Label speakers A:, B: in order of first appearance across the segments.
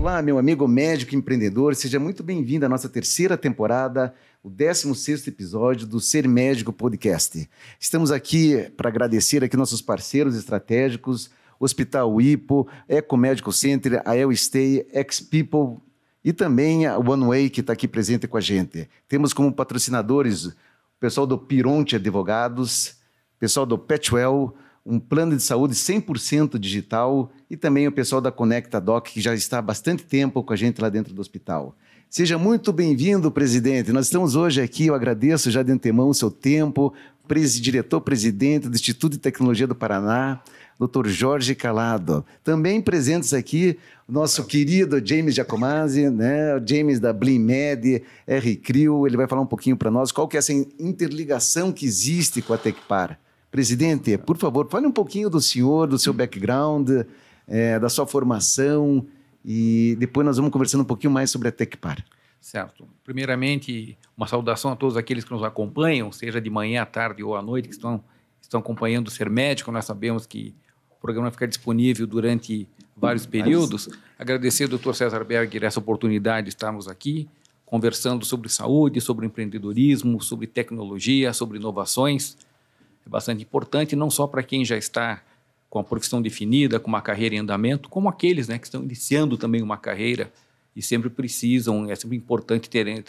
A: Olá, meu amigo médico empreendedor, seja muito bem-vindo à nossa terceira temporada, o 16º episódio do Ser Médico Podcast. Estamos aqui para agradecer aqui nossos parceiros estratégicos, Hospital Hippo, Eco Medical Center, a Elstay, X-People e também a OneWay, que está aqui presente com a gente. Temos como patrocinadores o pessoal do Pironte Advogados, pessoal do Petwell, um plano de saúde 100% digital e também o pessoal da Conecta Doc, que já está há bastante tempo com a gente lá dentro do hospital. Seja muito bem-vindo, presidente. Nós estamos hoje aqui, eu agradeço já de antemão o seu tempo, diretor-presidente do Instituto de Tecnologia do Paraná, Dr. Jorge Calado. Também presentes aqui o nosso querido James Giacomazzi, né? O James da BlimMed, R-Crio, ele vai falar um pouquinho para nós qual que é essa interligação que existe com a Tecpar. Presidente, por favor, fale um pouquinho do senhor, do seu background, da sua formação e depois nós vamos conversando um pouquinho mais sobre a Tecpar.
B: Certo. Primeiramente, uma saudação a todos aqueles que nos acompanham, seja de manhã, à tarde ou à noite, que estão acompanhando o Ser Médico. Nós sabemos que o programa fica disponível durante vários períodos. Agradecer ao Dr. César Berger essa oportunidade de estarmos aqui, conversando sobre saúde, sobre empreendedorismo, sobre tecnologia, sobre inovações. É bastante importante, não só para quem já está com a profissão definida, com uma carreira em andamento, como aqueles, né, que estão iniciando também uma carreira e sempre precisam, é sempre importante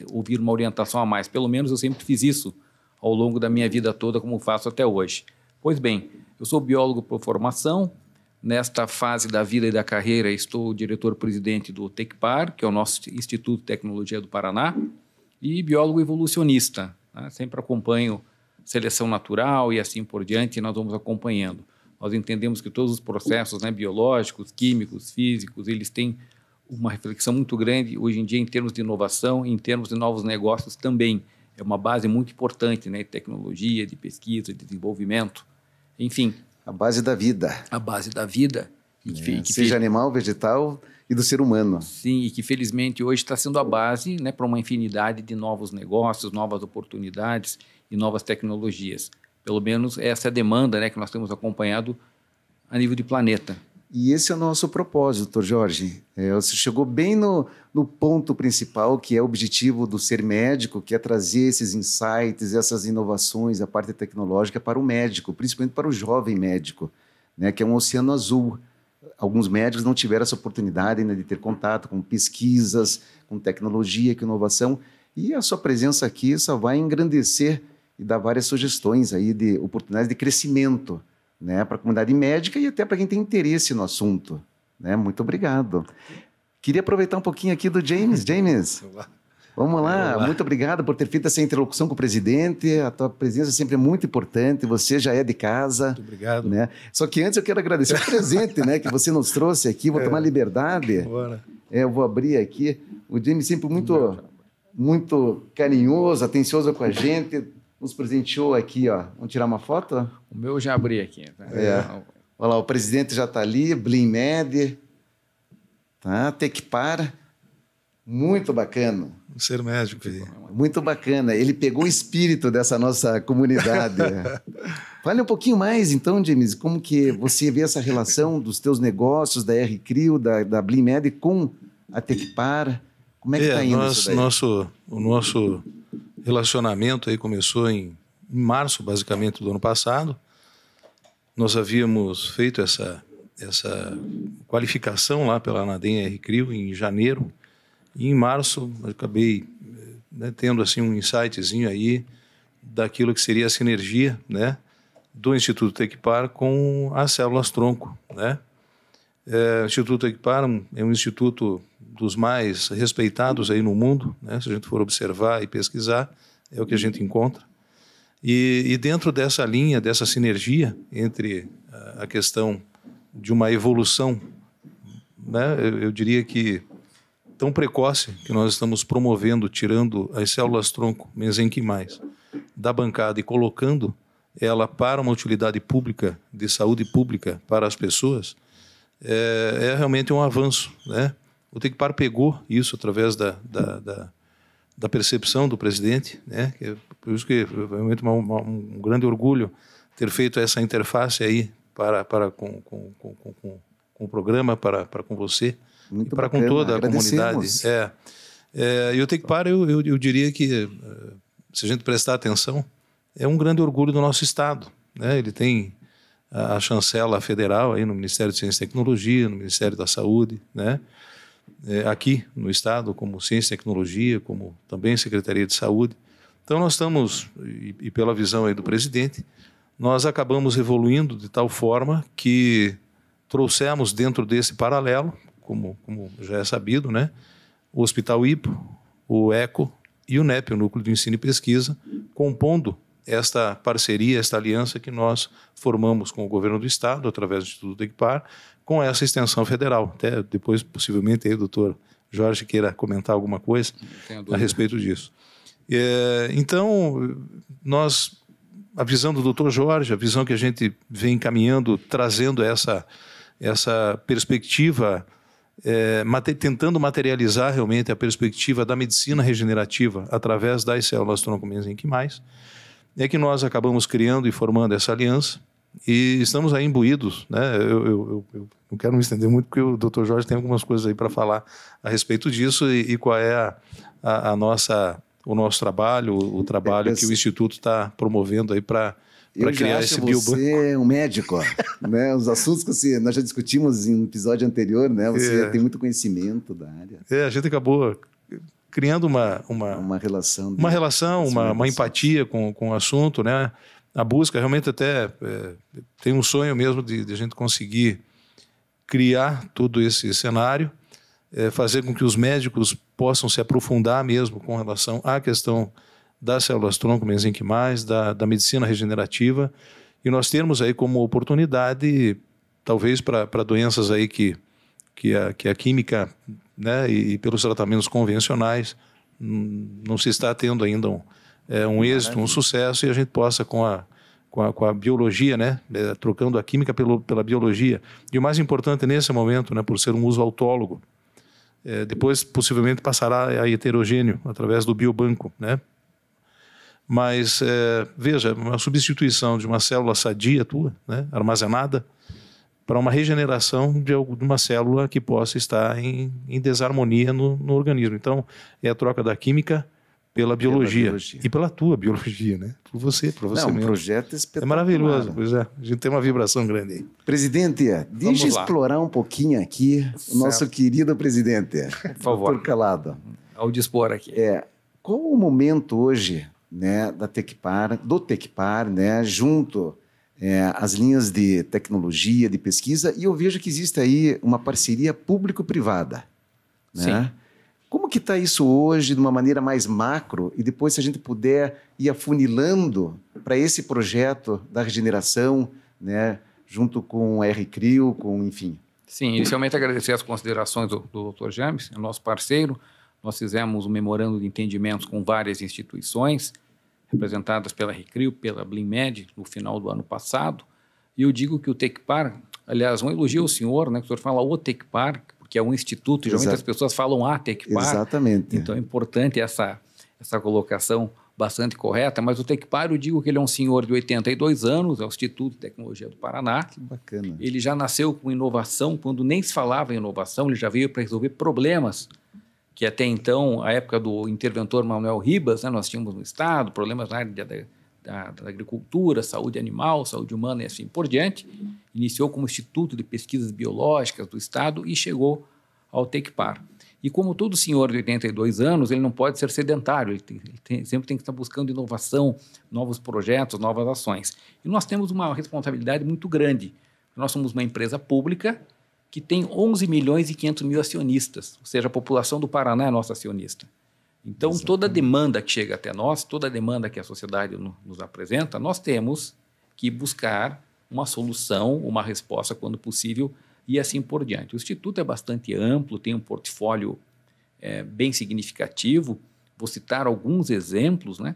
B: ouvir uma orientação a mais. Pelo menos eu sempre fiz isso ao longo da minha vida toda, como faço até hoje. Pois bem, eu sou biólogo por formação. Nesta fase da vida e da carreira, estou diretor-presidente do Tecpar, que é o nosso Instituto de Tecnologia do Paraná, e biólogo evolucionista, né? Sempre acompanho seleção natural e assim por diante, nós vamos acompanhando. Nós entendemos que todos os processos, né, biológicos, químicos, físicos, eles têm uma reflexão muito grande hoje em dia em termos de inovação, em termos de novos negócios também. É uma base muito importante, né, de tecnologia, de pesquisa, de desenvolvimento, enfim.
A: A base da vida.
B: A base da vida.
A: Seja animal, vegetal e do ser humano.
B: Sim, e que felizmente hoje está sendo a base, né, para uma infinidade de novos negócios, novas oportunidades e novas tecnologias. Pelo menos essa é a demanda, né, que nós temos acompanhado a nível de planeta.
A: E esse é o nosso propósito, doutor Jorge. Você chegou bem no ponto principal, que é o objetivo do Ser Médico, que é trazer esses insights, essas inovações, a parte tecnológica para o médico, principalmente para o jovem médico, né, que é um oceano azul. Alguns médicos não tiveram essa oportunidade ainda de ter contato com pesquisas, com tecnologia, com inovação, e a sua presença aqui só vai engrandecer e dar várias sugestões aí de oportunidades de crescimento, né, para a comunidade médica e até para quem tem interesse no assunto, né? Muito obrigado. Queria aproveitar um pouquinho aqui do James. James, vamos lá. Muito obrigado por ter feito essa interlocução com o presidente. A tua presença sempre é muito importante. Você já é de casa. Muito
C: obrigado.
A: Né? Só que antes eu quero agradecer o presente, né, que você nos trouxe aqui. Vou tomar liberdade.
C: Bora.
A: Eu vou abrir aqui. O James sempre muito carinhoso, atencioso com a gente. Nos presenteou aqui, ó. Vamos tirar uma foto?
B: O meu eu já abri aqui. Tá?
A: Olha lá, o presidente já está ali, BlimMed, tá? Tecpar, muito bacana.
C: Ser médico.
A: Muito bacana. Ele pegou o espírito dessa nossa comunidade. Fale um pouquinho mais, então, James, como que você vê essa relação dos teus negócios, da R-Crio, da BlimMed com a Tecpar? Como é que está indo isso daí?
C: O nosso relacionamento aí começou em março, basicamente, do ano passado. Nós havíamos feito essa qualificação lá pela Anadem R-Crio em janeiro. E em março, eu acabei, né, tendo assim, um insightzinho aí daquilo que seria a sinergia, né, do Instituto Tecpar com as células-tronco, né? O Instituto Tecpar é um instituto dos mais respeitados aí no mundo, né? Se a gente for observar e pesquisar, é o que a gente encontra. E dentro dessa linha, dessa sinergia entre a questão de uma evolução, né, eu diria que tão precoce, que nós estamos promovendo, tirando as células-tronco mesenquimais da bancada e colocando ela para uma utilidade pública, de saúde pública para as pessoas, é realmente um avanço, né? O Tecpar pegou isso através da percepção do presidente, né? Por isso que é realmente um grande orgulho ter feito essa interface aí com o programa, com você,
A: Muito
C: e para com
A: bacana.
C: toda a comunidade. E o Tecpar, eu diria que, se a gente prestar atenção, é um grande orgulho do nosso Estado, né? Ele tem a chancela federal aí no Ministério de Ciência e Tecnologia, no Ministério da Saúde, né? Aqui no Estado, como Ciência e Tecnologia, como também Secretaria de Saúde. Então nós estamos, e pela visão aí do presidente, nós acabamos evoluindo de tal forma que trouxemos dentro desse paralelo, como já é sabido, né? O Hospital IPO, o ECO e o NEP, o Núcleo de Ensino e Pesquisa, compondo esta parceria, esta aliança que nós formamos com o governo do Estado, através do Instituto Tecpar, com essa extensão federal. Até depois, possivelmente, aí o doutor Jorge queira comentar alguma coisa a respeito disso. Então, a visão do doutor Jorge, a visão que a gente vem encaminhando, trazendo essa perspectiva, tentando materializar realmente a perspectiva da medicina regenerativa através das células tronco-mesenquimais, é que nós acabamos criando e formando essa aliança e estamos aí imbuídos, né? Eu não quero me estender muito porque o Dr. Jorge tem algumas coisas aí para falar a respeito disso e qual é o nosso trabalho, o trabalho que o Instituto está promovendo aí para criar esse biobanco.
A: Você é um médico, né? Os assuntos que nós já discutimos em um episódio anterior, né? Você tem muito conhecimento da área.
C: A gente acabou criando uma
A: relação,
C: uma empatia com o assunto, né? A busca realmente até tem um sonho mesmo de a gente conseguir criar todo esse cenário, fazer com que os médicos possam se aprofundar mesmo com relação à questão das células tronco-mesenquimais, da medicina regenerativa, e nós termos aí como oportunidade, talvez para doenças aí que a química, né, e pelos tratamentos convencionais não se está tendo ainda um êxito, um sucesso, e a gente possa com a biologia, né, trocando a química pela biologia. E o mais importante nesse momento, né, por ser um uso autólogo, depois possivelmente passará a heterogêneo através do biobanco, né? Mas veja, uma substituição de uma célula sadia tua, né, armazenada, para uma regeneração de uma célula que possa estar em desarmonia no organismo. Então, é a troca da química pela biologia. E pela tua biologia, né? Por você mesmo.
A: Um projeto espetacular.
C: É maravilhoso, pois é. A gente tem uma vibração grande aí.
A: Presidente, deixa eu explorar um pouquinho aqui o nosso querido presidente.
B: Por favor.
A: Doutor Calado.
B: Ao dispor aqui.
A: Qual o momento hoje, né, do Tecpar, né, junto às linhas de tecnologia, de pesquisa, e eu vejo que existe aí uma parceria público-privada, né?
B: Sim.
A: Como que está isso hoje, de uma maneira mais macro, e depois, se a gente puder ir afunilando para esse projeto da regeneração, né, junto com a RCRIO, enfim.
B: Sim, inicialmente agradecer as considerações do Dr. James, nosso parceiro. Nós fizemos um memorando de entendimentos com várias instituições, representadas pela RCRIO, pela BlimMed, no final do ano passado. E eu digo que o Tecpar, aliás, um elogio ao senhor, né, que o senhor fala o Tecpar, que é um instituto, e geralmente as pessoas falam Tecpar.
A: Exatamente.
B: Então é importante essa colocação bastante correta, mas o Tecpar, eu digo que ele é um senhor de 82 anos, é o Instituto de Tecnologia do Paraná.
A: Que bacana.
B: Ele já nasceu com inovação, quando nem se falava em inovação, ele já veio para resolver problemas que até então, a época do interventor Manuel Ribas, né, nós tínhamos no Estado, problemas na área da agricultura, saúde animal, saúde humana e assim por diante. Iniciou como Instituto de Pesquisas Biológicas do Estado e chegou ao Tecpar. E como todo senhor de 82 anos, ele não pode ser sedentário, sempre tem que estar buscando inovação, novos projetos, novas ações. E nós temos uma responsabilidade muito grande. Nós somos uma empresa pública que tem 11 milhões e 500 mil acionistas, ou seja, a população do Paraná é nossa acionista. Então, exatamente, toda demanda que chega até nós, toda demanda que a sociedade nos apresenta, nós temos que buscar uma solução, uma resposta quando possível e assim por diante. O Instituto é bastante amplo, tem um portfólio bem significativo. Vou citar alguns exemplos, né?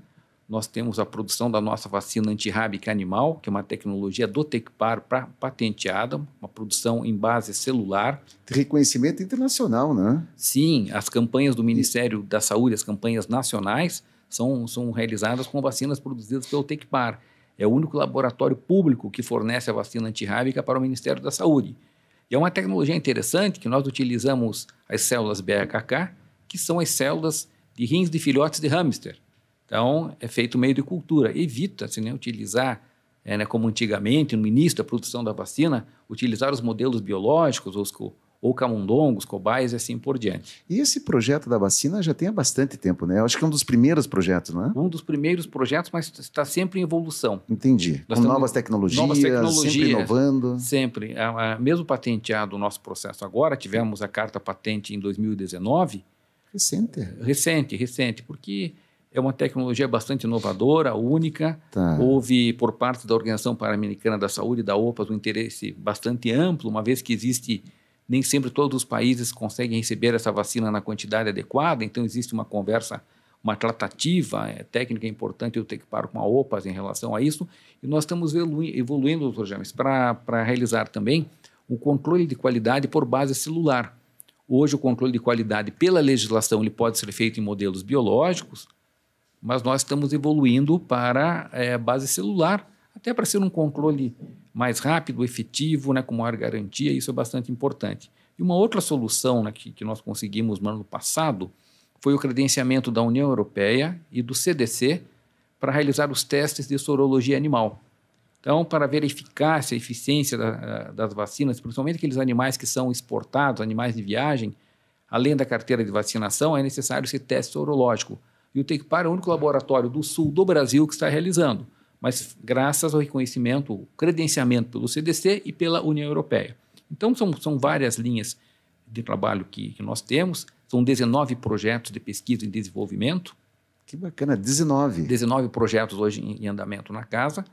B: Nós temos a produção da nossa vacina antirrábica animal, que é uma tecnologia do Tecpar patenteada, uma produção em base celular.
A: De reconhecimento internacional, né?
B: Sim, as campanhas do Ministério da Saúde, as campanhas nacionais, são realizadas com vacinas produzidas pelo Tecpar. É o único laboratório público que fornece a vacina antirrábica para o Ministério da Saúde. E é uma tecnologia interessante que nós utilizamos as células BRKK, que são as células de rins de filhotes de hamster. Então, é feito meio de cultura. Evita-se, né, utilizar, como antigamente, no início da produção da vacina, utilizar os modelos biológicos, ou camundongos, cobaias e assim por diante.
A: E esse projeto da vacina já tem há bastante tempo, né? Eu acho que é um dos primeiros projetos, não é?
B: Um dos primeiros projetos, mas está sempre em evolução.
A: Entendi. Com novas tecnologias, sempre inovando.
B: Sempre. Mesmo patenteado o nosso processo agora, tivemos a carta patente em 2019. Recente, porque é uma tecnologia bastante inovadora, única.
A: Tá.
B: Houve, por parte da Organização Pan-Americana da Saúde, da OPAS, um interesse bastante amplo, uma vez que existe... Nem sempre todos os países conseguem receber essa vacina na quantidade adequada, então existe uma conversa, uma tratativa técnica importante do Tecpar com a OPAS em relação a isso, e nós estamos evoluindo, doutor James, para realizar também o controle de qualidade por base celular. Hoje o controle de qualidade pela legislação ele pode ser feito em modelos biológicos, mas nós estamos evoluindo para base celular, até para ser um controle mais rápido, efetivo, com maior garantia, isso é bastante importante. E uma outra solução que nós conseguimos no ano passado foi o credenciamento da União Europeia e do CDC para realizar os testes de sorologia animal. Então, para ver a eficácia, a eficiência das vacinas, principalmente aqueles animais que são exportados, animais de viagem, além da carteira de vacinação, é necessário esse teste sorológico. E o Tecpar é o único laboratório do sul do Brasil que está realizando, mas graças ao reconhecimento, o credenciamento pelo CDC e pela União Europeia. Então, são várias linhas de trabalho que nós temos, são 19 projetos de pesquisa e desenvolvimento.
A: Que bacana, 19.
B: 19 projetos hoje em andamento na casa.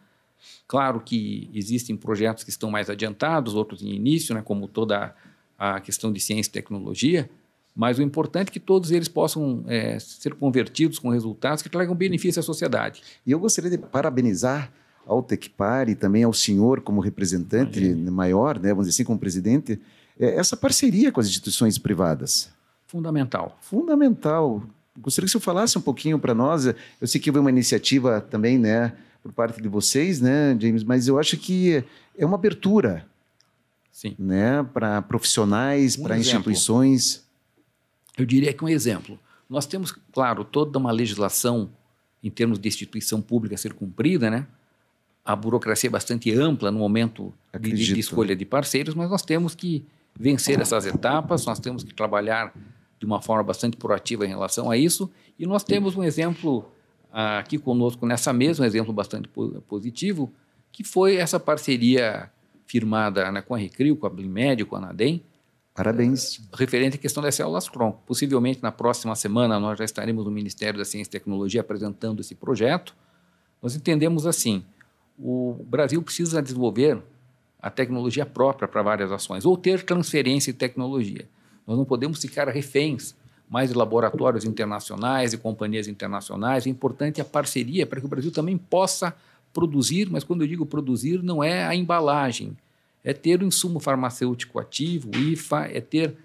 B: Claro que existem projetos que estão mais adiantados, outros em início, como toda a questão de ciência e tecnologia, mas o importante é que todos eles possam ser convertidos com resultados que tragam benefício à sociedade.
A: E eu gostaria de parabenizar ao Tecpar e também ao senhor como representante maior, vamos dizer assim, como presidente, essa parceria com as instituições privadas.
B: Fundamental.
A: Gostaria que o senhor falasse um pouquinho para nós. Eu sei que houve uma iniciativa também, por parte de vocês, James, mas eu acho que é uma abertura,
B: sim,
A: para profissionais, para instituições.
B: Eu diria que um exemplo. Nós temos, claro, toda uma legislação em termos de instituição pública a ser cumprida, A burocracia é bastante ampla no momento de escolha de parceiros, mas nós temos que vencer essas etapas, nós temos que trabalhar de uma forma bastante proativa em relação a isso, e nós temos um exemplo aqui conosco nessa mesa, um exemplo bastante positivo, que foi essa parceria firmada com a Recrio, com a Blimed, com a Anadem.
A: Parabéns.
B: Referente à questão das células-tronco. Possivelmente, na próxima semana, nós já estaremos no Ministério da Ciência e Tecnologia apresentando esse projeto. Nós entendemos assim, o Brasil precisa desenvolver a tecnologia própria para várias ações, ou ter transferência de tecnologia. Nós não podemos ficar reféns mais de laboratórios internacionais e companhias internacionais. É importante a parceria para que o Brasil também possa produzir, mas quando eu digo produzir, não é a embalagem, é ter o insumo farmacêutico ativo, o IFA, é ter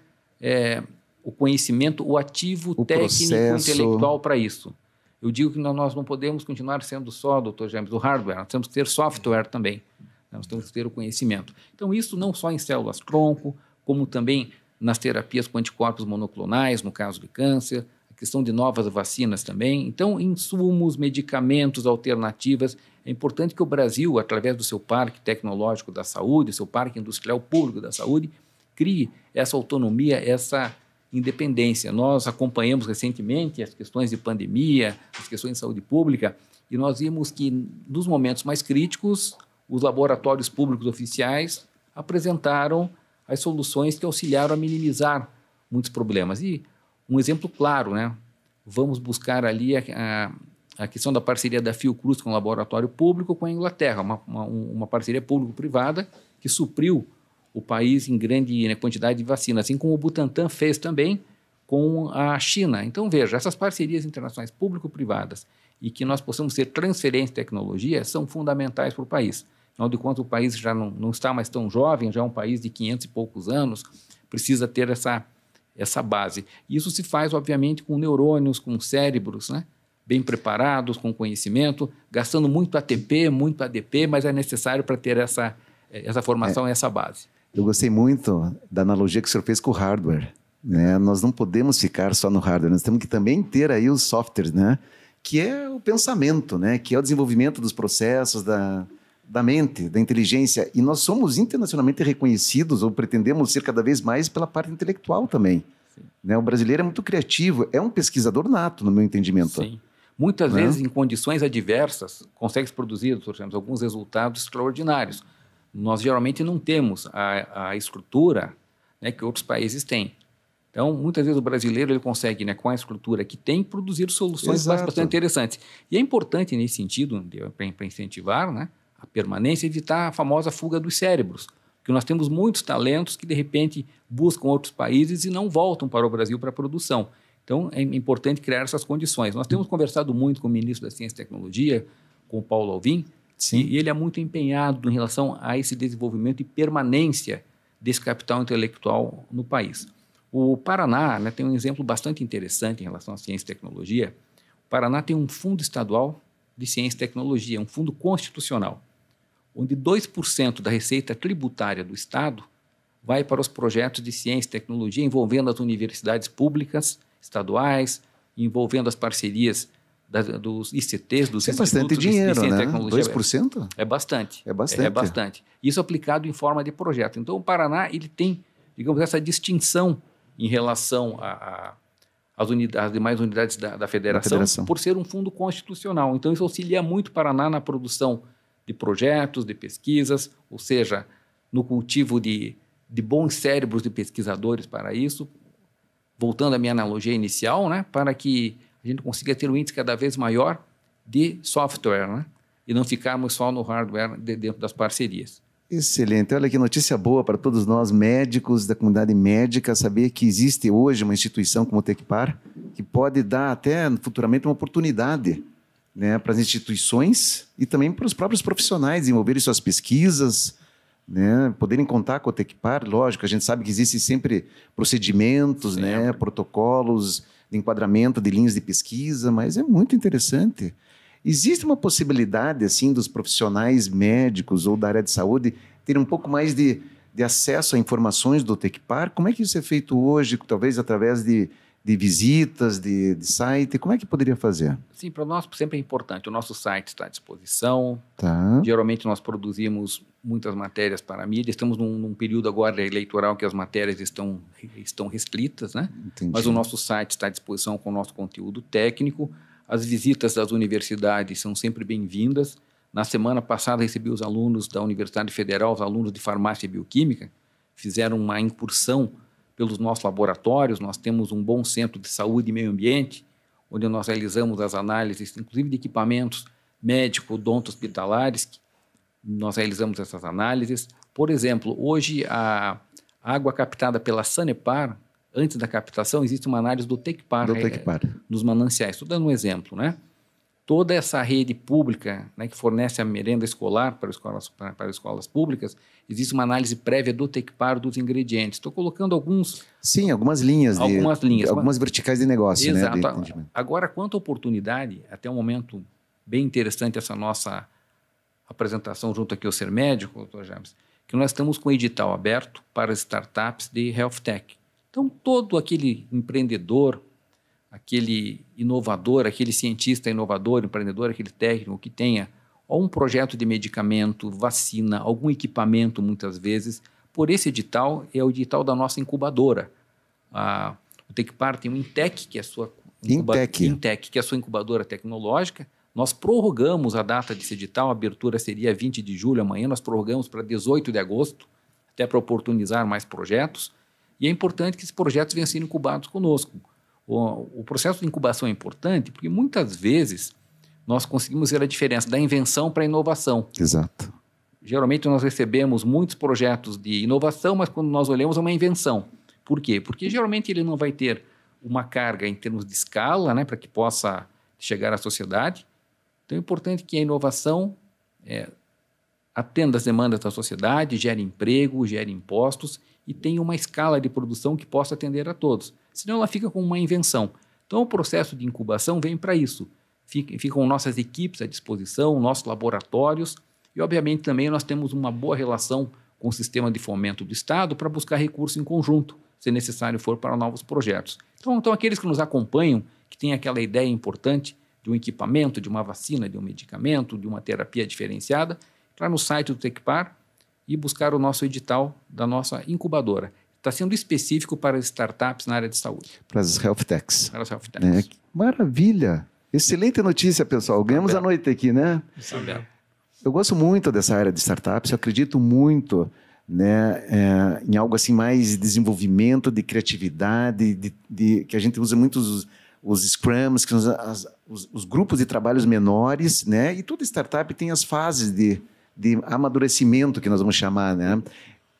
B: o conhecimento, o ativo técnico intelectual para isso. Eu digo que nós não podemos continuar sendo só, doutor James, o hardware, nós temos que ter software também, nós temos que ter o conhecimento. Então, isso não só em células-tronco, como também nas terapias com anticorpos monoclonais, no caso de câncer, a questão de novas vacinas também. Então, insumos, medicamentos, alternativas. É importante que o Brasil, através do seu parque tecnológico da saúde, seu parque industrial público da saúde, crie essa autonomia, essa independência. Nós acompanhamos recentemente as questões de pandemia, as questões de saúde pública, e nós vimos que, nos momentos mais críticos, os laboratórios públicos oficiais apresentaram as soluções que auxiliaram a minimizar muitos problemas. E um exemplo claro, vamos buscar ali a questão da parceria da Fiocruz com o laboratório público com a Inglaterra, uma parceria público-privada que supriu o país em grande quantidade de vacinas, assim como o Butantan fez também com a China. Então, veja, essas parcerias internacionais público-privadas e que nós possamos ter transferência de tecnologia são fundamentais para o país. Afinal de contas, o país já não está mais tão jovem, já é um país de 500 e poucos anos, precisa ter essa base. Isso se faz, obviamente, com neurônios, com cérebros, bem preparados, com conhecimento, gastando muito ATP, muito ADP, mas é necessário para ter essa formação e essa base.
A: Eu gostei muito da analogia que o senhor fez com o hardware, né? Nós não podemos ficar só no hardware, nós temos que também ter aí os softwares, né? Que é o pensamento, né? Que é o desenvolvimento dos processos, da mente, da inteligência. E nós somos internacionalmente reconhecidos, ou pretendemos ser cada vez mais, pela parte intelectual também. Né? O brasileiro é muito criativo, é um pesquisador nato, no meu entendimento.
B: Sim. Muitas vezes, em condições adversas, consegue produzir, por exemplo, alguns resultados extraordinários. Nós geralmente não temos a estrutura, né, que outros países têm. Então, muitas vezes o brasileiro ele consegue, né, com a estrutura que tem, produzir soluções bastante interessantes. E é importante nesse sentido, para incentivar, né, a permanência, evitar a famosa fuga dos cérebros. Porque nós temos muitos talentos que, de repente, buscam outros países e não voltam para o Brasil para a produção. Então, é importante criar essas condições. Nós temos conversado muito com o ministro da Ciência e Tecnologia, com o Paulo Alvim, e ele é muito empenhado em relação a esse desenvolvimento e permanência desse capital intelectual no país. O Paraná, né, tem um exemplo bastante interessante em relação à ciência e tecnologia. O Paraná tem um fundo estadual de ciência e tecnologia, um fundo constitucional, onde 2% da receita tributária do Estado vai para os projetos de ciência e tecnologia envolvendo as universidades públicas, estaduais, envolvendo as parcerias dos ICTs, dos
A: Isso é bastante dinheiro,
B: de ciência
A: né?
B: e tecnologia.
A: 2%?
B: É bastante.
A: É bastante.
B: É bastante. Isso aplicado em forma de projeto. Então, o Paraná ele tem, digamos, essa distinção em relação às demais unidades da federação, por ser um fundo constitucional. Então, isso auxilia muito o Paraná na produção de projetos, de pesquisas, ou seja, no cultivo de bons cérebros de pesquisadores para isso, voltando à minha analogia inicial, né, para que a gente consiga ter um índice cada vez maior de software, né, e não ficarmos só no hardware dentro das parcerias.
A: Excelente. Olha que notícia boa para todos nós médicos da comunidade médica, saber que existe hoje uma instituição como o Tecpar que pode dar até futuramente uma oportunidade, né, para as instituições e também para os próprios profissionais desenvolverem suas pesquisas, né, poderem contar com o Tecpar. Lógico, a gente sabe que existem sempre procedimentos, né, protocolos de enquadramento de linhas de pesquisa, mas é muito interessante. Existe uma possibilidade, assim, dos profissionais médicos ou da área de saúde terem um pouco mais de acesso a informações do Tecpar? Como é que isso é feito hoje, talvez através de visitas, de site? Como é que poderia fazer?
B: Sim, para nós sempre é importante. O nosso site está à disposição.
A: Tá.
B: Geralmente nós produzimos muitas matérias para a mídia. Estamos num período agora eleitoral que as matérias estão restritas, né?
A: Entendi.
B: Mas o nosso site está à disposição com o nosso conteúdo técnico. As visitas das universidades são sempre bem-vindas. Na semana passada recebi os alunos da Universidade Federal, os alunos de Farmácia e Bioquímica, fizeram uma incursão pelos nossos laboratórios. Nós temos um bom centro de saúde e meio ambiente, onde nós realizamos as análises, inclusive de equipamentos médico-odonto-hospitalares. Nós realizamos essas análises. Por exemplo, hoje a água captada pela Sanepar, antes da captação, existe uma análise do Tecpar, nos mananciais. Estou dando um exemplo, né? Toda essa rede pública, né, que fornece a merenda escolar para escolas públicas, existe uma análise prévia do Tecpar dos ingredientes. Estou colocando algumas linhas.
A: Algumas verticais de negócio.
B: Exato.
A: Né,
B: Agora, quanto à oportunidade, até um momento bem interessante essa nossa apresentação junto aqui ao Ser Médico, doutor James, que nós estamos com o edital aberto para startups de Health Tech. Então, todo aquele empreendedor, aquele inovador, aquele cientista inovador, empreendedor, aquele técnico que tenha ou um projeto de medicamento, vacina, algum equipamento, muitas vezes, por esse edital, é o edital da nossa incubadora. O Tecpar tem o Intec, que é a sua Intec, que é a sua incubadora tecnológica. Nós prorrogamos a data desse edital, a abertura seria 20 de julho, amanhã nós prorrogamos para 18 de agosto, até para oportunizar mais projetos. E é importante que esses projetos venham sendo incubados conosco. O processo de incubação é importante porque muitas vezes nós conseguimos ver a diferença da invenção para a inovação.
A: Exato.
B: Geralmente nós recebemos muitos projetos de inovação, mas quando nós olhamos é uma invenção. Por quê? Porque geralmente ele não vai ter uma carga em termos de escala, né, para que possa chegar à sociedade. Então é importante que a inovação atenda às demandas da sociedade, gere emprego, gere impostos e tenha uma escala de produção que possa atender a todos. Senão ela fica como uma invenção. Então o processo de incubação vem para isso. Ficam nossas equipes à disposição, nossos laboratórios e obviamente também nós temos uma boa relação com o sistema de fomento do Estado para buscar recurso em conjunto, se necessário for, para novos projetos. Então, aqueles que nos acompanham, que têm aquela ideia importante de um equipamento, de uma vacina, de um medicamento, de uma terapia diferenciada, entrar no site do Tecpar e buscar o nosso edital da nossa incubadora. Está sendo específico para as startups na área de saúde.
A: Para as health techs.
B: Para as health techs.
A: Maravilha! Excelente notícia, pessoal. Ganhamos a noite aqui, né? Eu gosto muito dessa área de startups, eu acredito muito, né, em algo assim mais de desenvolvimento, de criatividade, que a gente usa muito os scrums, que são os grupos de trabalhos menores, né? E toda startup tem as fases de amadurecimento, que nós vamos chamar, né?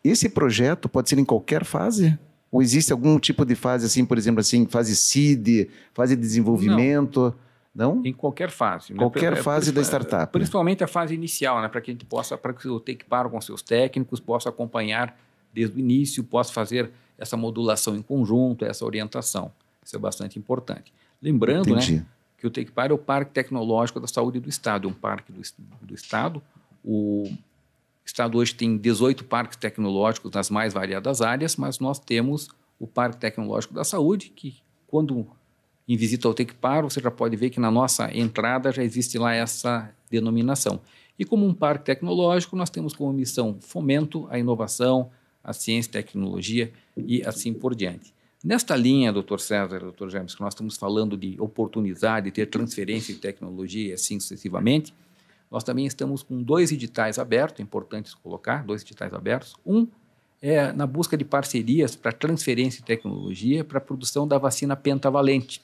A: Esse projeto pode ser em qualquer fase? Ou existe algum tipo de fase, assim, por exemplo, assim, fase seed, fase de desenvolvimento? Não?
B: Em qualquer fase.
A: Qualquer fase da startup.
B: Principalmente a fase inicial, né? Para que a gente possa, para que o Tecpar com seus técnicos possa acompanhar desde o início, possa fazer essa modulação em conjunto, essa orientação. Isso é bastante importante. Lembrando, né, que o Tecpar é o Parque Tecnológico da Saúde do Estado, um parque do Estado. O Estado hoje tem 18 parques tecnológicos nas mais variadas áreas, mas nós temos o Parque Tecnológico da Saúde, que quando em visita ao Tecpar, você já pode ver que na nossa entrada já existe lá essa denominação. E como um parque tecnológico, nós temos como missão fomento à inovação, à ciência e tecnologia e assim por diante. Nesta linha, Dr. César, Dr. James, que nós estamos falando de oportunizar, de ter transferência de tecnologia e assim sucessivamente, nós também estamos com 2 editais abertos, é importante colocar, 2 editais abertos. Um é na busca de parcerias para transferência de tecnologia para a produção da vacina pentavalente.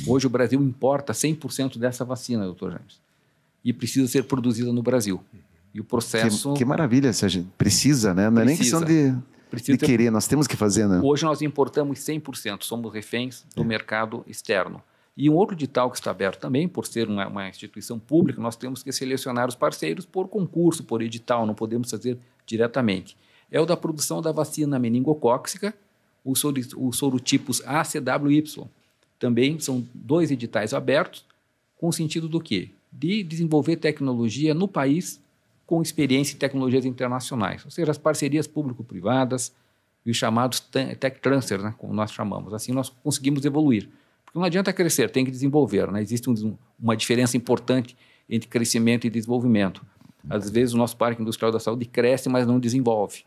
B: Hoje o Brasil importa 100% dessa vacina, doutor James, e precisa ser produzida no Brasil. E o processo...
A: Que maravilha, Sérgio. Precisa, né? Não é nem questão de querer, nós temos que fazer, né?
B: Hoje nós importamos 100%, somos reféns do mercado externo. E um outro edital que está aberto também, por ser uma instituição pública, nós temos que selecionar os parceiros por concurso, por edital, não podemos fazer diretamente. É o da produção da vacina meningocócica, os sorotipos ACWY. Também são 2 editais abertos, com o sentido do quê? De desenvolver tecnologia no país com experiência em tecnologias internacionais, ou seja, as parcerias público-privadas e os chamados tech transfers, né, como nós chamamos. Assim nós conseguimos evoluir. Porque não adianta crescer, tem que desenvolver, né? Existe uma diferença importante entre crescimento e desenvolvimento. Às vezes o nosso Parque Industrial da Saúde cresce, mas não desenvolve.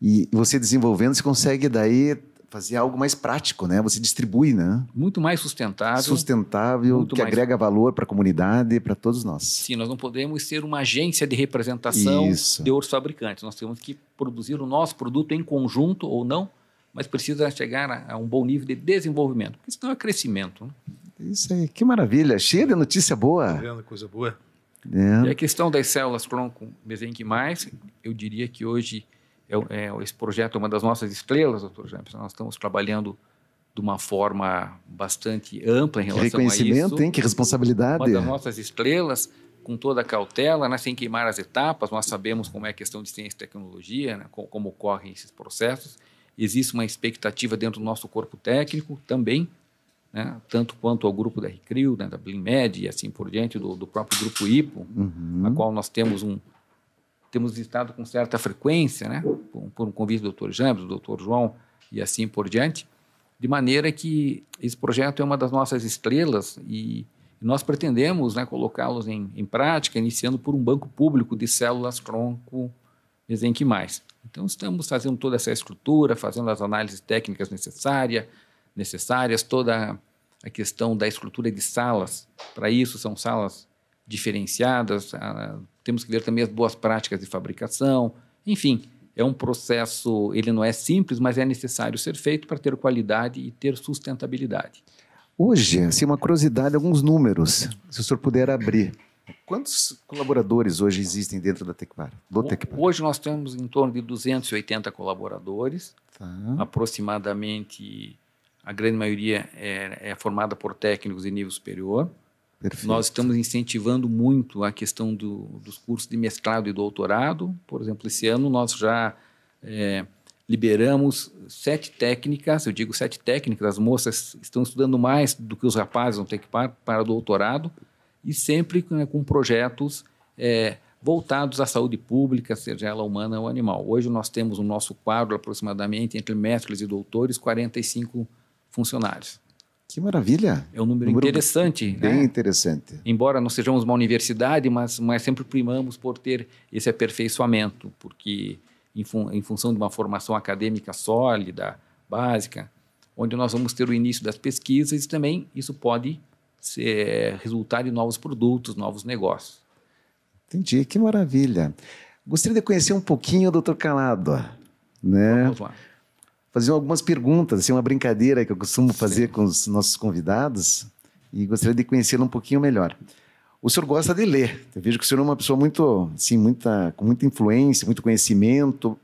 A: E você desenvolvendo, você consegue daí fazer algo mais prático, né? Você distribui, né?
B: Muito mais sustentável.
A: Sustentável, que agrega valor para a comunidade, para todos nós.
B: Sim, nós não podemos ser uma agência de representação de outros fabricantes. Nós temos que produzir o nosso produto em conjunto ou não, mas precisa chegar a um bom nível de desenvolvimento, porque senão é crescimento. Né?
A: Isso aí, que maravilha, cheia de notícia boa.
C: Tá vendo, coisa boa.
B: E a questão das células tronco mesenquimais, eu diria que hoje esse projeto é uma das nossas estrelas, doutor James. Nós estamos trabalhando de uma forma bastante ampla em relação a isso.
A: Reconhecimento, hein? Que responsabilidade.
B: Uma das nossas estrelas, com toda a cautela, né, sem queimar as etapas. Nós sabemos como é a questão de ciência e tecnologia, né, como ocorrem esses processos. Existe uma expectativa dentro do nosso corpo técnico também, né, tanto quanto ao grupo da RICRIL, né, da BlimMed e assim por diante, do próprio grupo IPO, a qual nós temos visitado com certa frequência, né, por um convite do Dr. James, do Dr. João e assim por diante, de maneira que esse projeto é uma das nossas estrelas e nós pretendemos, né, colocá-los em prática, iniciando por um banco público de células tronco mesenquimais. Então, estamos fazendo toda essa estrutura, fazendo as análises técnicas necessárias, toda a questão da estrutura de salas. Para isso, são salas diferenciadas, temos que ver também as boas práticas de fabricação. Enfim, é um processo, ele não é simples, mas é necessário ser feito para ter qualidade e ter sustentabilidade.
A: Hoje, assim, uma curiosidade, alguns números, se o senhor puder abrir. Quantos colaboradores hoje existem dentro da Tecpar?
B: Hoje nós temos em torno de 280 colaboradores, aproximadamente a grande maioria é formada por técnicos de nível superior.
A: Perfeito.
B: Nós estamos incentivando muito a questão dos cursos de mestrado e doutorado. Por exemplo, esse ano nós já liberamos 7 técnicas, eu digo 7 técnicas, as moças estão estudando mais do que os rapazes no Tecpar para doutorado, e sempre, né, com projetos voltados à saúde pública, seja ela humana ou animal. Hoje nós temos no nosso quadro, aproximadamente, entre mestres e doutores, 45 funcionários.
A: Que maravilha!
B: É um número interessante.
A: Bem interessante.
B: Embora não sejamos uma universidade, mas sempre primamos por ter esse aperfeiçoamento, porque em função de uma formação acadêmica sólida, básica, onde nós vamos ter o início das pesquisas e também isso pode resultar em novos produtos, novos negócios.
A: Entendi, que maravilha. Gostaria de conhecer um pouquinho o Dr. Calado, né?
B: Vamos lá.
A: Fazer algumas perguntas, assim, uma brincadeira que eu costumo fazer com os nossos convidados e gostaria de conhecê-lo um pouquinho melhor. O senhor gosta de ler. Eu vejo que o senhor é uma pessoa muito, assim, com muita influência, muito conhecimento.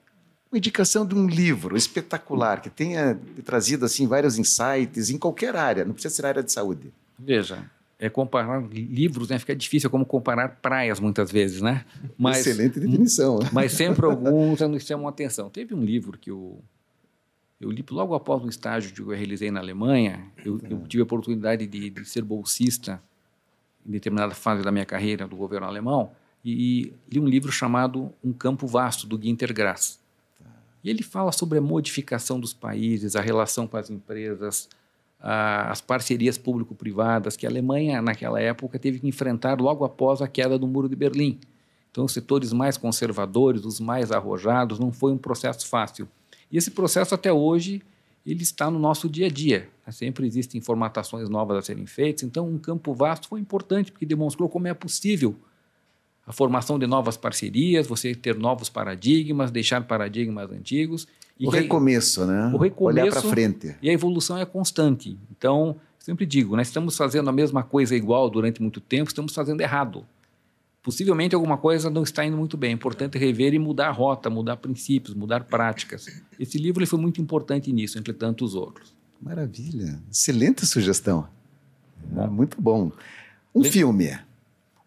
A: Uma indicação de um livro espetacular que tenha trazido assim vários insights em qualquer área, não precisa ser área de saúde.
B: Veja, comparar livros, né, fica difícil, é como comparar praias muitas vezes, né? Mas,
A: excelente definição.
B: Mas sempre alguns nos chamam a atenção. Teve um livro que eu li logo após um estágio que eu realizei na Alemanha. Eu tive a oportunidade de ser bolsista em determinada fase da minha carreira do governo alemão e li um livro chamado Um Campo Vasto, do Günter Grass. E ele fala sobre a modificação dos países, a relação com as empresas, as parcerias público-privadas que a Alemanha, naquela época, teve que enfrentar logo após a queda do Muro de Berlim. Então, os setores mais conservadores, os mais arrojados, não foi um processo fácil. E esse processo, até hoje, ele está no nosso dia a dia. Sempre existem formatações novas a serem feitas. Então, Um Campo Vasto foi importante, porque demonstrou como é possível a formação de novas parcerias, você ter novos paradigmas, deixar paradigmas antigos.
A: O recomeço, né?
B: O recomeço,
A: olhar para frente.
B: E a evolução é constante. Então, sempre digo, nós estamos fazendo a mesma coisa igual durante muito tempo, estamos fazendo errado. Possivelmente alguma coisa não está indo muito bem. É importante rever e mudar a rota, mudar princípios, mudar práticas. Esse livro ele foi muito importante nisso, entre tantos outros.
A: Maravilha. Excelente sugestão. Muito bom. Filme.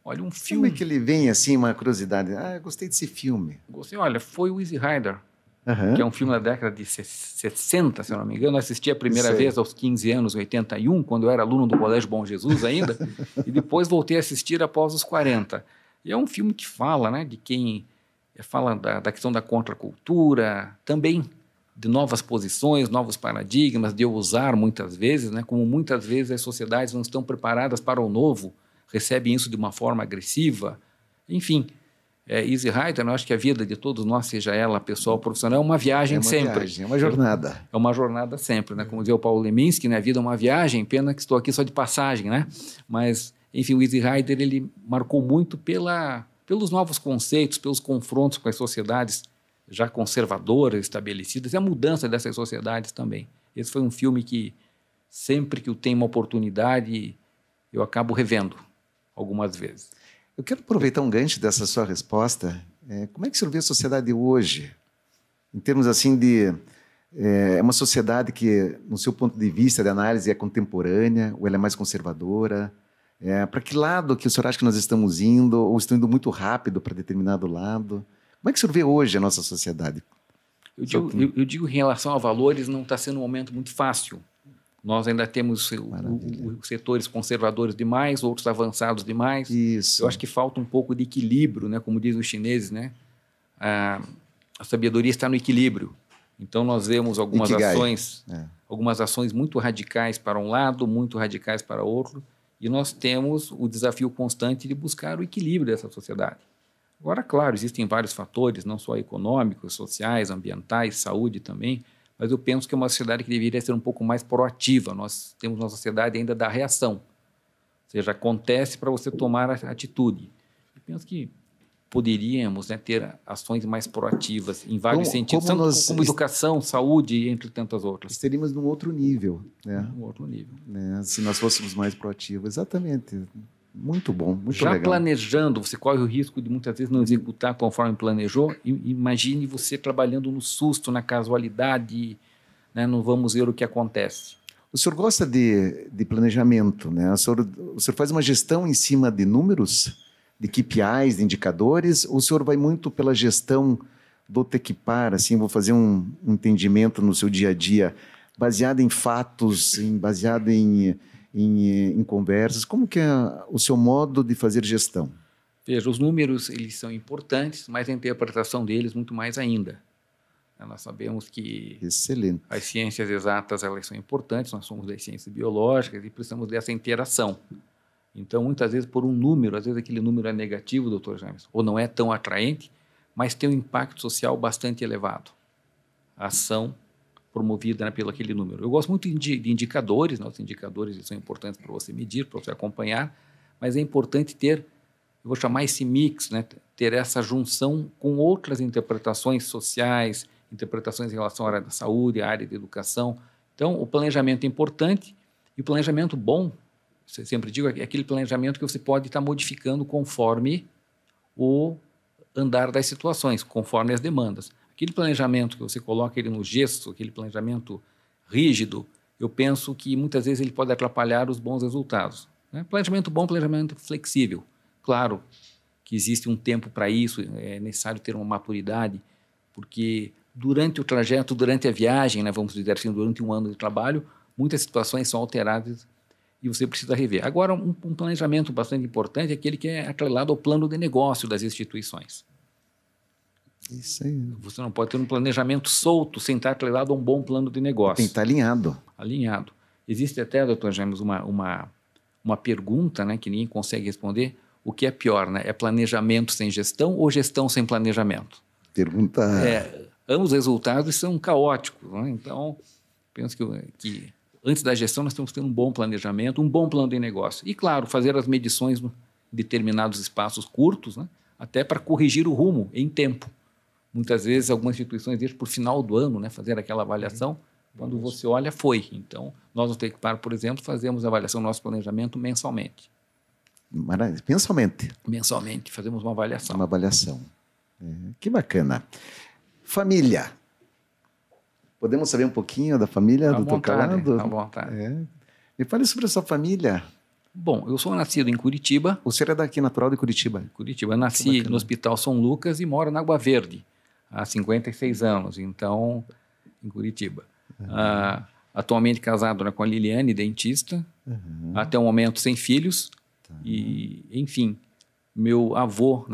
B: Olha, um filme
A: que ele vem assim, uma curiosidade. Eu gostei desse filme.
B: Gostei, olha, foi o Easy Rider,
A: que
B: é um filme da década de 60, se eu não me engano. Eu assisti a primeira vez aos 15 anos, 81, quando eu era aluno do Colégio Bom Jesus ainda, e depois voltei a assistir após os 40. E é um filme que fala, né, de quem fala da questão da contracultura, também de novas posições, novos paradigmas, de ousar muitas vezes, né, como muitas vezes as sociedades não estão preparadas para o novo, recebem isso de uma forma agressiva. Enfim, Easy Rider, eu acho que a vida de todos nós, seja ela pessoal ou profissional, é uma viagem sempre.
A: É uma jornada.
B: É uma jornada sempre, né? Como dizia o Paulo Leminski, né? A vida é uma viagem, pena que estou aqui só de passagem, né? Mas, enfim, o Easy Rider, ele marcou muito pelos novos conceitos, pelos confrontos com as sociedades já conservadoras, estabelecidas, e a mudança dessas sociedades também. Esse foi um filme que, sempre que eu tenho uma oportunidade, eu acabo revendo algumas vezes.
A: Eu quero aproveitar um gancho dessa sua resposta. Como é que o senhor vê a sociedade hoje? Em termos assim de... É uma sociedade que, no seu ponto de vista de análise, é contemporânea ou ela é mais conservadora? Para que lado que o senhor acha que nós estamos indo? Ou estamos indo muito rápido para determinado lado? Como é que o senhor vê hoje a nossa sociedade?
B: Eu digo que em relação a valores não está sendo um momento muito fácil. Nós ainda temos os setores conservadores demais, outros avançados demais.
A: Isso.
B: Eu acho que falta um pouco de equilíbrio, né? Como dizem os chineses, né? A sabedoria está no equilíbrio. Então, nós vemos algumas ações muito radicais para um lado, muito radicais para outro, e nós temos o desafio constante de buscar o equilíbrio dessa sociedade. Agora, claro, existem vários fatores, não só econômicos, sociais, ambientais, saúde também, mas eu penso que é uma sociedade que deveria ser um pouco mais proativa. Nós temos uma sociedade ainda da reação, ou seja, acontece para você tomar a atitude. Eu penso que poderíamos, né, ter ações mais proativas em vários sentidos, como educação, saúde, entre tantas outras.
A: Estaríamos num outro nível, né?
B: Um outro nível.
A: Se nós fôssemos mais proativos, exatamente. Muito bom, muito
B: legal. Já planejando, você corre o risco de muitas vezes não executar conforme planejou. Imagine você trabalhando no susto, na casualidade, né? Não vamos ver o que acontece.
A: O senhor gosta de planejamento, né? O senhor faz uma gestão em cima de números, de KPIs, de indicadores, ou o senhor vai muito pela gestão do Tecpar, assim, vou fazer um entendimento no seu dia a dia, baseado em fatos, baseado em conversas? Como que é o seu modo de fazer gestão?
B: Veja, os números eles são importantes, mas a interpretação deles muito mais ainda. Nós sabemos que
A: Excelente.
B: as ciências exatas elas são importantes, nós somos das ciências biológicas e precisamos dessa interação. Então, muitas vezes, por um número, às vezes aquele número é negativo, doutor James, ou não é tão atraente, mas tem um impacto social bastante elevado. A ação promovida, né, pelo aquele número. Eu gosto muito de indicadores, né? Os indicadores são importantes para você medir, para você acompanhar, mas é importante ter, eu vou chamar esse mix, né, ter essa junção com outras interpretações sociais, interpretações em relação à área da saúde, à área da educação. Então, o planejamento é importante e o planejamento bom, eu sempre digo, é aquele planejamento que você pode estar modificando conforme o andar das situações, conforme as demandas. Aquele planejamento que você coloca ele no gesso, aquele planejamento rígido, eu penso que muitas vezes ele pode atrapalhar os bons resultados. Né? Planejamento bom, planejamento flexível. Claro que existe um tempo para isso, é necessário ter uma maturidade, porque durante o trajeto, durante a viagem, né, vamos dizer assim, durante um ano de trabalho, muitas situações são alteradas e você precisa rever. Agora, um planejamento bastante importante é aquele que é atrelado ao plano de negócio das instituições.
A: Isso aí.
B: Você não pode ter um planejamento solto sem estar atrelado a um bom plano de negócio.
A: Tem que estar alinhado.
B: Alinhado. Existe até, doutor James, uma pergunta, né, que ninguém consegue responder. O que é pior, né? É planejamento sem gestão ou gestão sem planejamento?
A: Pergunta...
B: Ambos os resultados são caóticos. Né? Então, penso que antes da gestão nós temos que ter um bom planejamento, um bom plano de negócio. E, claro, fazer as medições em determinados espaços curtos, né? Até para corrigir o rumo em tempo. Muitas vezes, algumas instituições deixam para o final do ano, né, fazer aquela avaliação. Quando você olha, foi. Então, nós no Tecpar, por exemplo, fazemos a avaliação do nosso planejamento mensalmente.
A: Mensalmente?
B: Mensalmente, fazemos uma avaliação.
A: Uma avaliação. Que bacana. Família. Podemos saber um pouquinho da família do Dr. Calado?
B: À vontade.
A: Me fale sobre a sua família.
B: Bom, eu sou nascido em Curitiba.
A: O senhor é daqui, natural de Curitiba?
B: Curitiba. Eu nasci no Hospital São Lucas e moro na Água Verde há 56 anos, então, em Curitiba. Atualmente casado, né, com a Liliane, dentista, até o momento sem filhos. E, enfim, meu avô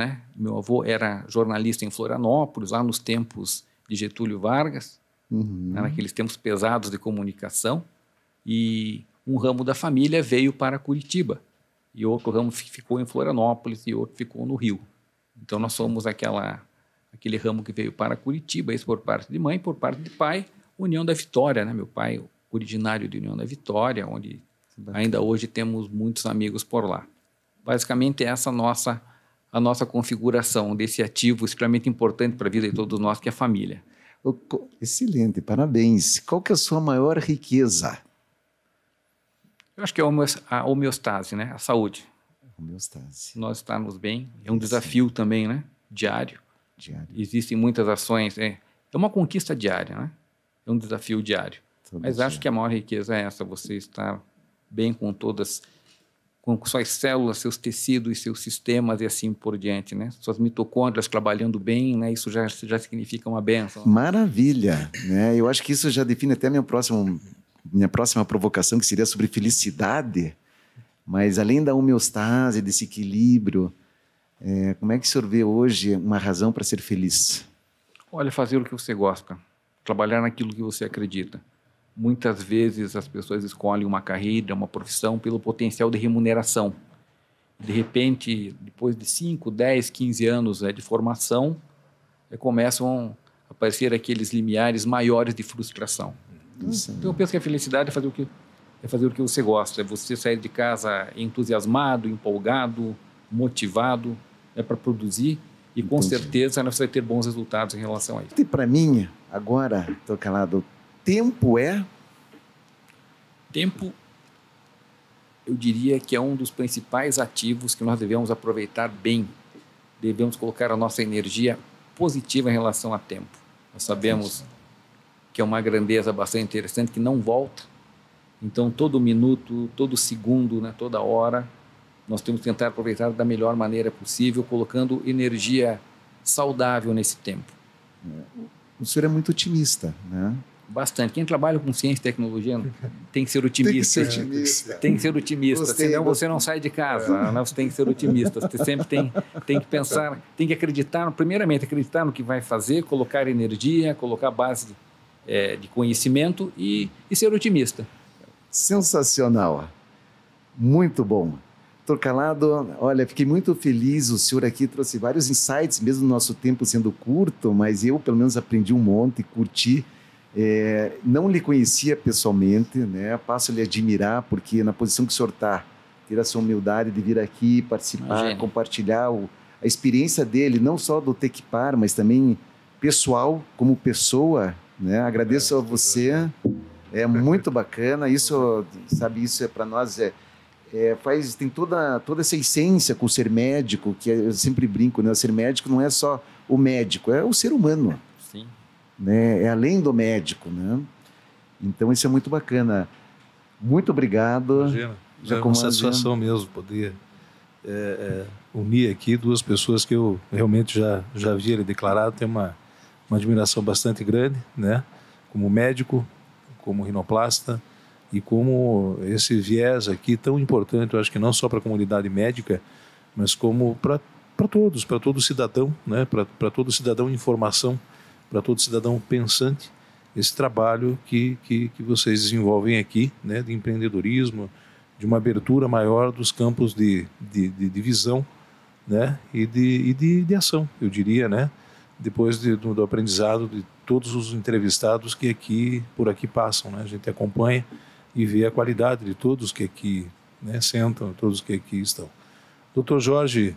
B: era jornalista em Florianópolis, lá nos tempos de Getúlio Vargas, naqueles tempos pesados de comunicação, e um ramo da família veio para Curitiba, e outro ramo ficou em Florianópolis e outro ficou no Rio. Então, nós somos aquele ramo que veio para Curitiba, esse por parte de mãe, por parte de pai, União da Vitória, né? Meu pai, originário de União da Vitória, onde ainda hoje temos muitos amigos por lá. Basicamente, essa a nossa configuração desse ativo extremamente importante para a vida de todos nós, que é a família.
A: Excelente, parabéns. Qual que é a sua maior riqueza?
B: Eu acho que é a homeostase, né? A saúde.
A: Homeostase.
B: Nós estarmos bem. É um desafio também, né? Diário. Existem muitas ações. É uma conquista diária, né? É um desafio diário. Mas acho que a maior riqueza é essa, você estar bem com suas células, seus tecidos, seus sistemas e assim por diante, né? Suas mitocôndrias trabalhando bem, né? Isso já significa uma bênção.
A: Maravilha, né? Eu acho que isso já define até a minha próxima provocação, que seria sobre felicidade. Mas além da homeostase, desse equilíbrio, como é que o senhor vê hoje uma razão para ser feliz?
B: Olha, fazer o que você gosta, trabalhar naquilo que você acredita. Muitas vezes as pessoas escolhem uma carreira, uma profissão pelo potencial de remuneração. De repente, depois de 5, 10, 15 anos de formação, começam a aparecer aqueles limiares maiores de frustração. Então, eu penso que a felicidade é fazer o que você gosta, é você sair de casa entusiasmado, empolgado, motivado, para produzir e com certeza você vai ter bons resultados em relação a isso.
A: E para mim, agora, Dr. Calado, tempo,
B: eu diria que é um dos principais ativos que nós devemos aproveitar bem. Devemos colocar a nossa energia positiva em relação a tempo. Nós sabemos que é uma grandeza bastante interessante que não volta. Então, todo minuto, todo segundo, né, toda hora, nós temos que tentar aproveitar da melhor maneira possível, colocando energia saudável nesse tempo.
A: O senhor é muito otimista, né?
B: Bastante. Quem trabalha com ciência e tecnologia tem que ser otimista.
A: Tem que ser otimista.
B: Tem que ser otimista. Senão você não sai de casa. Né? Você tem que ser otimista. Você sempre tem que pensar, tem que acreditar, primeiramente, acreditar no que vai fazer, colocar energia, colocar base de conhecimento e ser otimista.
A: Sensacional. Muito bom. Doutor Calado, olha, fiquei muito feliz, o senhor aqui trouxe vários insights, mesmo o nosso tempo sendo curto, mas eu pelo menos aprendi um monte, curti. Não lhe conhecia pessoalmente, né? Passo a lhe admirar, porque na posição que o senhor está, ter essa humildade de vir aqui, participar, compartilhar a experiência dele, não só do Tecpar, mas também pessoal, como pessoa, né? Agradeço a você, é muito bacana, isso, sabe, isso para nós tem toda essa essência com o ser médico, que eu sempre brinco, né? O ser médico não é só o médico, é o ser humano.
B: Sim.
A: Né? É além do médico, né? Então isso é muito bacana. Muito obrigado.
C: Imagina, é uma satisfação mesmo poder unir aqui duas pessoas que eu realmente já havia ele declarado, tem uma admiração bastante grande, né? Como médico, como rinoplasta e como esse viés aqui tão importante, eu acho que não só para a comunidade médica, mas como para todo cidadão, né? Para todo cidadão em formação, para todo cidadão pensante, esse trabalho que vocês desenvolvem aqui, né, de empreendedorismo, de uma abertura maior dos campos de visão, né, e de ação, eu diria, né, depois do aprendizado de todos os entrevistados que por aqui passam, né, a gente acompanha e vê a qualidade de todos que aqui, né, sentam, todos que aqui estão. Dr. Jorge,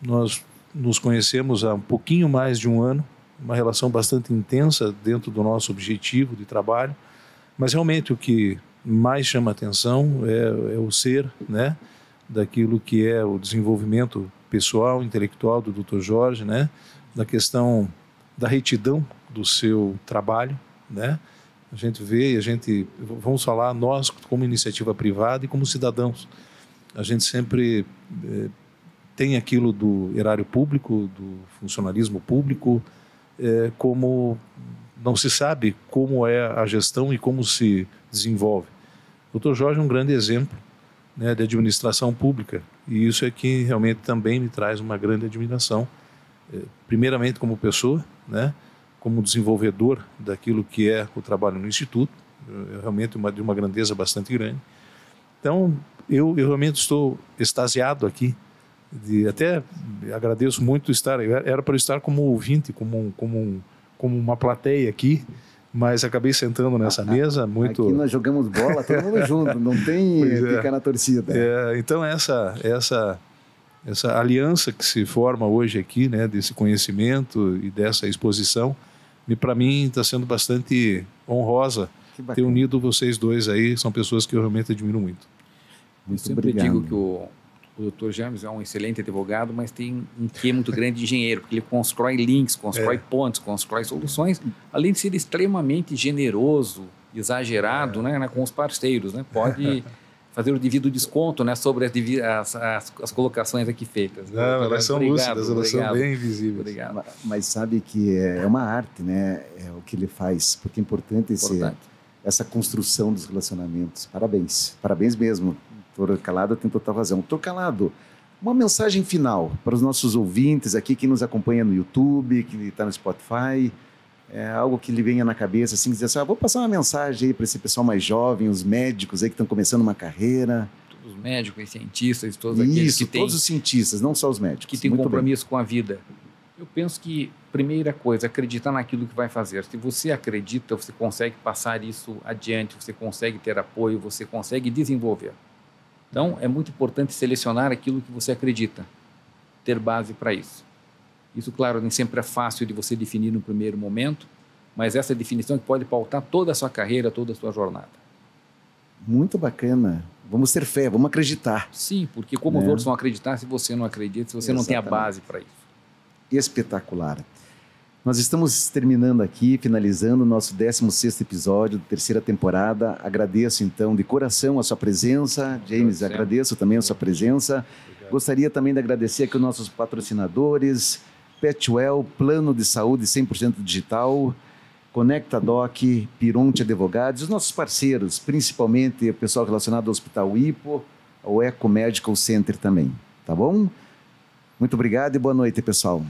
C: nós nos conhecemos há um pouquinho mais de um ano, uma relação bastante intensa dentro do nosso objetivo de trabalho, mas realmente o que mais chama atenção é o ser, né, daquilo que é o desenvolvimento pessoal, intelectual do Dr. Jorge, né, da questão da retidão do seu trabalho, né. A gente vê, vamos falar, nós como iniciativa privada e como cidadãos, a gente sempre tem aquilo do erário público, do funcionalismo público, como não se sabe como é a gestão e como se desenvolve. O Dr. Jorge é um grande exemplo, né, de administração pública, e isso é que realmente também me traz uma grande admiração, primeiramente como pessoa, né, como desenvolvedor daquilo que é o trabalho no Instituto, realmente de uma grandeza bastante grande. Então, eu realmente estou extasiado aqui, até agradeço muito estar, era para estar como ouvinte, como uma plateia aqui, mas acabei sentando nessa mesa muito...
A: Aqui nós jogamos bola, todo mundo junto, não tem ficar na torcida.
C: Então essa aliança que se forma hoje aqui, né, desse conhecimento e dessa exposição, para mim está sendo bastante honrosa ter unido vocês dois aí, são pessoas que eu realmente admiro muito.
B: Eu sempre digo que o Dr. James é um excelente advogado, mas tem um quê muito grande de engenheiro, porque ele constrói links, constrói pontes, constrói soluções, além de ser extremamente generoso, exagerado, né, com os parceiros, né, pode fazer o devido desconto, né, sobre as colocações aqui feitas.
C: Não, elas são lúcidas, elas são bem visíveis.
A: Obrigado. Mas sabe que é uma arte, né, o que ele faz, porque é importante essa construção dos relacionamentos. Parabéns, parabéns mesmo. Doutor Calado tem total razão. Doutor Calado, uma mensagem final para os nossos ouvintes aqui, que nos acompanha no YouTube, que está no Spotify, algo que lhe venha na cabeça, assim, dizer assim, vou passar uma mensagem aí para esse pessoal mais jovem, os médicos aí que estão começando uma carreira.
B: Os médicos e cientistas, todos aqueles que têm...
A: todos os cientistas, não só os médicos.
B: Que têm compromisso com a vida. Eu penso que, primeira coisa, acreditar naquilo que vai fazer. Se você acredita, você consegue passar isso adiante, você consegue ter apoio, você consegue desenvolver. Então, é muito importante selecionar aquilo que você acredita, ter base para isso. Isso, claro, nem sempre é fácil de você definir no primeiro momento, mas essa definição que pode pautar toda a sua carreira, toda a sua jornada.
A: Muito bacana. Vamos ter fé, vamos acreditar.
B: Sim, porque como os outros vão acreditar se você não acredita, se você não tem a base para isso?
A: Espetacular. Nós estamos terminando aqui, finalizando o nosso 16º episódio da terceira temporada. Agradeço, então, de coração a sua presença. James, agradeço também a sua presença. Obrigado. Gostaria também de agradecer aqui os nossos patrocinadores, Petwell, Plano de Saúde 100% digital, Conecta Doc, Pironte Advogados, os nossos parceiros, principalmente o pessoal relacionado ao Hospital Hipo, ao Eco Medical Center também, tá bom? Muito obrigado e boa noite, pessoal.